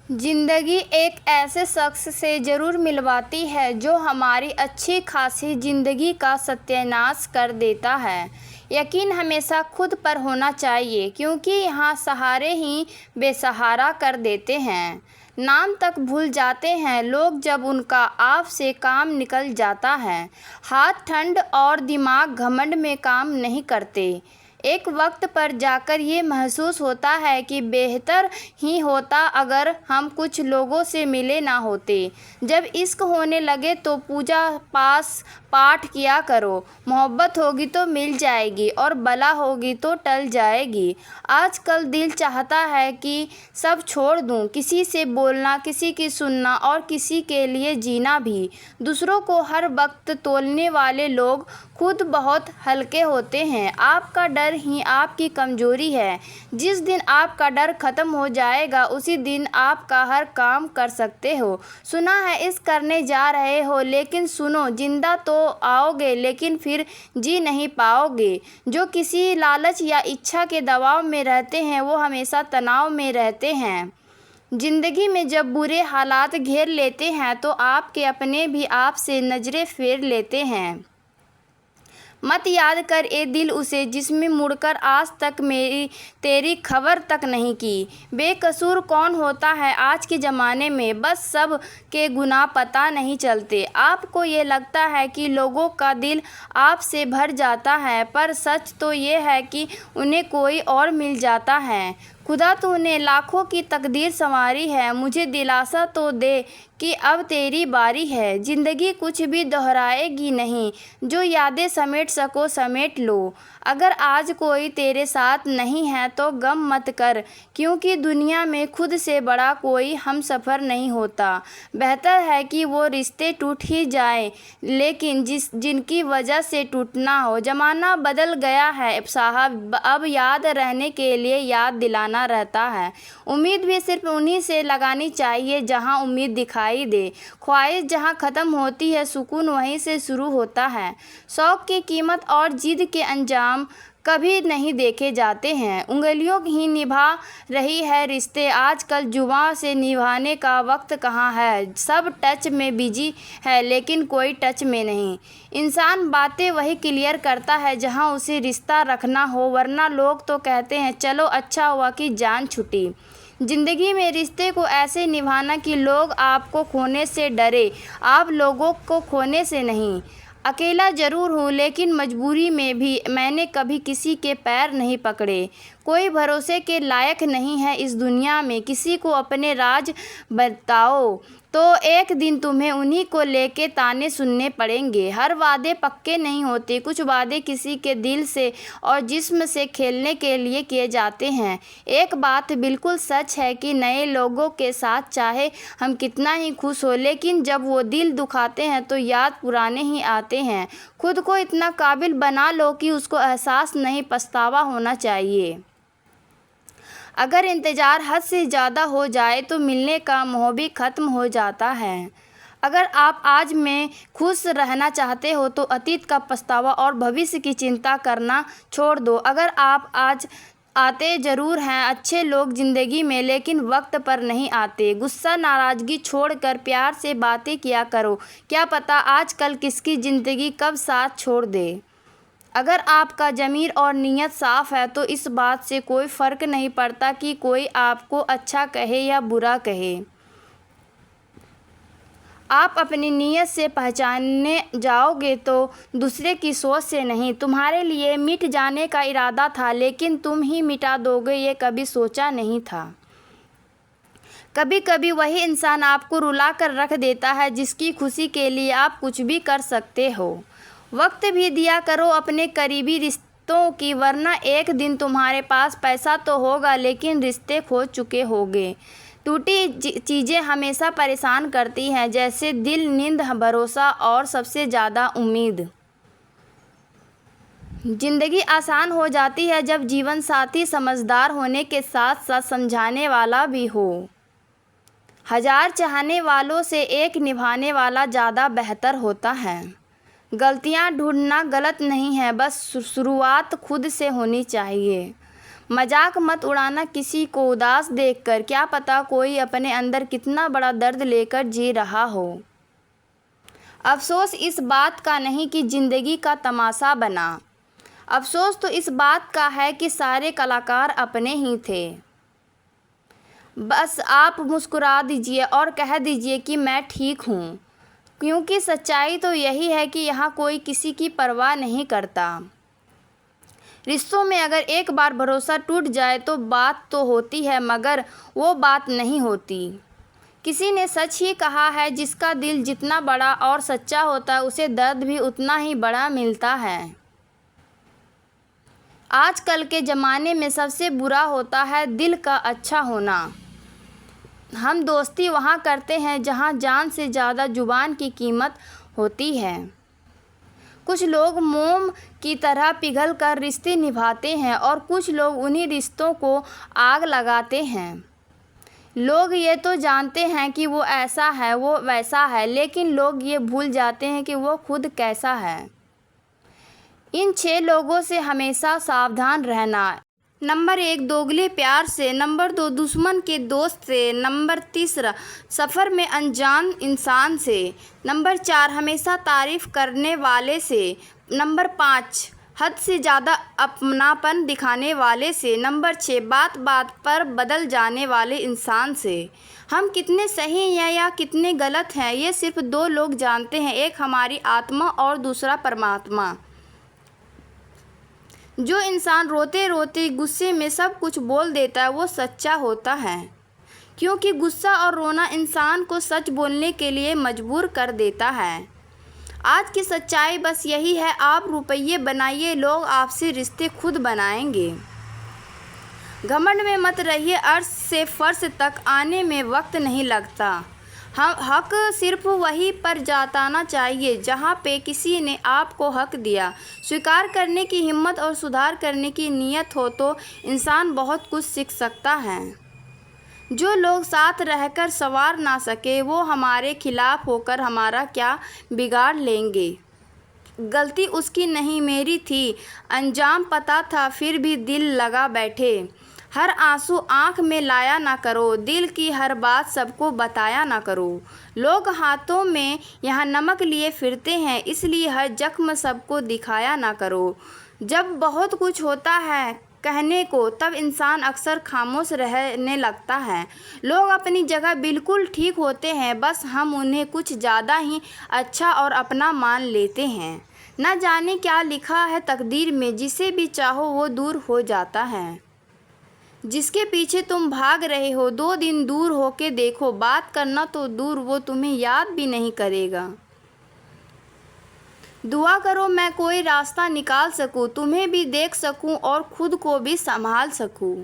ज़िंदगी एक ऐसे शख्स से ज़रूर मिलवाती है जो हमारी अच्छी खासी ज़िंदगी का सत्यानाश कर देता है। यकीन हमेशा खुद पर होना चाहिए, क्योंकि यहाँ सहारे ही बेसहारा कर देते हैं। नाम तक भूल जाते हैं लोग जब उनका आप से काम निकल जाता है। हाथ ठंड और दिमाग घमंड में काम नहीं करते। एक वक्त पर जाकर ये महसूस होता है कि बेहतर ही होता अगर हम कुछ लोगों से मिले ना होते। जब इश्क होने लगे तो पूजा पाठ किया करो। मोहब्बत होगी तो मिल जाएगी और बला होगी तो टल जाएगी। आजकल दिल चाहता है कि सब छोड़ दूं, किसी से बोलना, किसी की सुनना और किसी के लिए जीना भी। दूसरों को हर वक्त तोलने वाले लोग खुद बहुत हल्के होते हैं। आपका डर ही आपकी कमज़ोरी है। जिस दिन आपका डर ख़त्म हो जाएगा उसी दिन आपका हर काम कर सकते हो। सुना है इस करने जा रहे हो, लेकिन सुनो, जिंदा तो आओगे लेकिन फिर जी नहीं पाओगे। जो किसी लालच या इच्छा के दबाव में रहते हैं वो हमेशा तनाव में रहते हैं। ज़िंदगी में जब बुरे हालात घेर लेते हैं तो आपके अपने भी आपसे नज़रें फेर लेते हैं। मत याद कर ए दिल उसे जिसमें मुड़कर आज तक मेरी तेरी खबर तक नहीं की। बेकसूर कौन होता है आज के ज़माने में, बस सब के गुनाह पता नहीं चलते। आपको ये लगता है कि लोगों का दिल आपसे भर जाता है, पर सच तो ये है कि उन्हें कोई और मिल जाता है। खुदा तूने लाखों की तकदीर संवारी है, मुझे दिलासा तो दे कि अब तेरी बारी है। ज़िंदगी कुछ भी दोहराएगी नहीं, जो यादें समेट सको समेट लो। अगर आज कोई तेरे साथ नहीं है तो गम मत कर, क्योंकि दुनिया में खुद से बड़ा कोई हमसफ़र नहीं होता। बेहतर है कि वो रिश्ते टूट ही जाएं, लेकिन जिनकी वजह से टूटना हो। ज़माना बदल गया है साहब, अब याद रहने के लिए याद दिलाना रहता है। उम्मीद भी सिर्फ उन्हीं से लगानी चाहिए जहां उम्मीद दिखाई दे। ख्वाहिश जहां ख़त्म होती है सुकून वहीं से शुरू होता है। शौक़ की कीमत और जिद के अंजाम कभी नहीं देखे जाते हैं। उंगलियों ही निभा रही है रिश्ते, आजकल जुबां से निभाने का वक्त कहाँ है। सब टच में बिजी है लेकिन कोई टच में नहीं। इंसान बातें वही क्लियर करता है जहां उसे रिश्ता रखना हो, वरना लोग तो कहते हैं चलो अच्छा हुआ कि जान छूटी। ज़िंदगी में रिश्ते को ऐसे निभाना कि लोग आपको खोने से डरे, आप लोगों को खोने से नहीं। अकेला ज़रूर हूँ लेकिन मजबूरी में भी मैंने कभी किसी के पैर नहीं पकड़े। कोई भरोसे के लायक नहीं है इस दुनिया में, किसी को अपने राज बताओ तो एक दिन तुम्हें उन्हीं को लेके ताने सुनने पड़ेंगे। हर वादे पक्के नहीं होते, कुछ वादे किसी के दिल से और जिस्म से खेलने के लिए किए जाते हैं। एक बात बिल्कुल सच है कि नए लोगों के साथ चाहे हम कितना ही खुश हो, लेकिन जब वो दिल दुखाते हैं तो याद पुराने ही आते हैं। खुद को इतना काबिल बना लो कि उसको एहसास नहीं, पछतावा होना चाहिए। अगर इंतज़ार हद से ज़्यादा हो जाए तो मिलने का मोह भी ख़त्म हो जाता है। अगर आप आज में खुश रहना चाहते हो तो अतीत का पछतावा और भविष्य की चिंता करना छोड़ दो। अगर आप आज आते ज़रूर हैं अच्छे लोग ज़िंदगी में, लेकिन वक्त पर नहीं आते। गुस्सा नाराज़गी छोड़कर प्यार से बातें किया करो, क्या पता आजकल किसकी ज़िंदगी कब साथ छोड़ दे। अगर आपका ज़मीर और नीयत साफ़ है तो इस बात से कोई फ़र्क नहीं पड़ता कि कोई आपको अच्छा कहे या बुरा कहे। आप अपनी नीयत से पहचानने जाओगे तो दूसरे की सोच से नहीं। तुम्हारे लिए मिट जाने का इरादा था, लेकिन तुम ही मिटा दोगे ये कभी सोचा नहीं था। कभी कभी वही इंसान आपको रुला कर रख देता है जिसकी खुशी के लिए आप कुछ भी कर सकते हो। वक्त भी दिया करो अपने करीबी रिश्तों की, वरना एक दिन तुम्हारे पास पैसा तो होगा लेकिन रिश्ते खो चुके होगे। टूटी चीज़ें हमेशा परेशान करती हैं, जैसे दिल, नींद, भरोसा और सबसे ज़्यादा उम्मीद। ज़िंदगी आसान हो जाती है जब जीवन साथी समझदार होने के साथ साथ समझाने वाला भी हो। हजार चाहने वालों से एक निभाने वाला ज़्यादा बेहतर होता है। गलतियां ढूंढना गलत नहीं है, बस शुरुआत खुद से होनी चाहिए। मजाक मत उड़ाना किसी को उदास देखकर, क्या पता कोई अपने अंदर कितना बड़ा दर्द लेकर जी रहा हो। अफसोस इस बात का नहीं कि ज़िंदगी का तमाशा बना, अफसोस तो इस बात का है कि सारे कलाकार अपने ही थे। बस आप मुस्कुरा दीजिए और कह दीजिए कि मैं ठीक हूँ, क्योंकि सच्चाई तो यही है कि यहाँ कोई किसी की परवाह नहीं करता। रिश्तों में अगर एक बार भरोसा टूट जाए तो बात तो होती है, मगर वो बात नहीं होती। किसी ने सच ही कहा है, जिसका दिल जितना बड़ा और सच्चा होता है उसे दर्द भी उतना ही बड़ा मिलता है। आजकल के ज़माने में सबसे बुरा होता है दिल का अच्छा होना। हम दोस्ती वहाँ करते हैं जहाँ जान से ज़्यादा जुबान की कीमत होती है। कुछ लोग मोम की तरह पिघल कर रिश्ते निभाते हैं और कुछ लोग उन्हीं रिश्तों को आग लगाते हैं। लोग ये तो जानते हैं कि वो ऐसा है, वो वैसा है, लेकिन लोग ये भूल जाते हैं कि वो खुद कैसा है। इन 6 लोगों से हमेशा सावधान रहना। नंबर 1, दोगले प्यार से। नंबर 2, दुश्मन के दोस्त से। नंबर 3, सफ़र में अनजान इंसान से। नंबर 4, हमेशा तारीफ़ करने वाले से। नंबर 5, हद से ज़्यादा अपनापन दिखाने वाले से। नंबर 6, बात बात पर बदल जाने वाले इंसान से। हम कितने सही हैं या कितने गलत हैं, ये सिर्फ 2 लोग जानते हैं, एक हमारी आत्मा और दूसरा परमात्मा। जो इंसान रोते रोते गुस्से में सब कुछ बोल देता है वो सच्चा होता है, क्योंकि गुस्सा और रोना इंसान को सच बोलने के लिए मजबूर कर देता है। आज की सच्चाई बस यही है, आप रुपये बनाइए, लोग आपसे रिश्ते खुद बनाएंगे। घमंड में मत रहिए, अर्श से फर्श तक आने में वक्त नहीं लगता। हम हक सिर्फ वहीं पर जताना चाहिए जहाँ पे किसी ने आपको हक दिया। स्वीकार करने की हिम्मत और सुधार करने की नीयत हो तो इंसान बहुत कुछ सीख सकता है। जो लोग साथ रहकर संवार ना सके वो हमारे खिलाफ होकर हमारा क्या बिगाड़ लेंगे। गलती उसकी नहीं मेरी थी, अंजाम पता था फिर भी दिल लगा बैठे। हर आंसू आँख में लाया ना करो, दिल की हर बात सबको बताया ना करो। लोग हाथों में यहाँ नमक लिए फिरते हैं, इसलिए हर जख्म सबको दिखाया ना करो। जब बहुत कुछ होता है कहने को तब इंसान अक्सर खामोश रहने लगता है। लोग अपनी जगह बिल्कुल ठीक होते हैं, बस हम उन्हें कुछ ज़्यादा ही अच्छा और अपना मान लेते हैं। न जाने क्या लिखा है तकदीर में, जिसे भी चाहो वो दूर हो जाता है। जिसके पीछे तुम भाग रहे हो 2 दिन दूर होके देखो, बात करना तो दूर वो तुम्हें याद भी नहीं करेगा। दुआ करो मैं कोई रास्ता निकाल सकूं, तुम्हें भी देख सकूं और खुद को भी संभाल सकूं।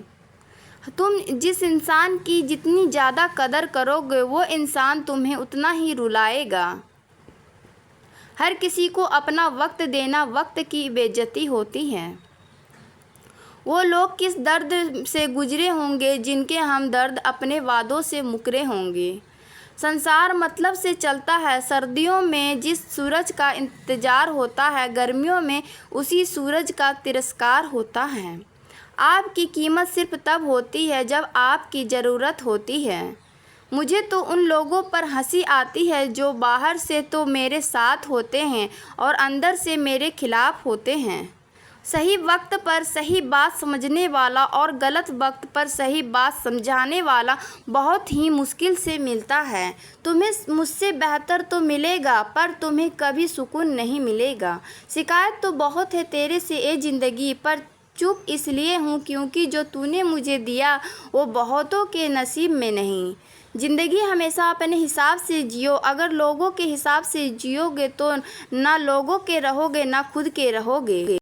तुम जिस इंसान की जितनी ज़्यादा कदर करोगे वो इंसान तुम्हें उतना ही रुलाएगा। हर किसी को अपना वक्त देना वक्त की बेइज्जती होती है। वो लोग किस दर्द से गुजरे होंगे जिनके हमदर्द अपने वादों से मुकरे होंगे। संसार मतलब से चलता है, सर्दियों में जिस सूरज का इंतज़ार होता है गर्मियों में उसी सूरज का तिरस्कार होता है। आपकी कीमत सिर्फ तब होती है जब आपकी ज़रूरत होती है। मुझे तो उन लोगों पर हंसी आती है जो बाहर से तो मेरे साथ होते हैं और अंदर से मेरे खिलाफ होते हैं। सही वक्त पर सही बात समझने वाला और गलत वक्त पर सही बात समझाने वाला बहुत ही मुश्किल से मिलता है। तुम्हें मुझसे बेहतर तो मिलेगा पर तुम्हें कभी सुकून नहीं मिलेगा। शिकायत तो बहुत है तेरे से ए ज़िंदगी, पर चुप इसलिए हूँ क्योंकि जो तूने मुझे दिया वो बहुतों के नसीब में नहीं। ज़िंदगी हमेशा अपने हिसाब से जियो, अगर लोगों के हिसाब से जियोगे तो ना लोगों के रहोगे ना खुद के रहोगे।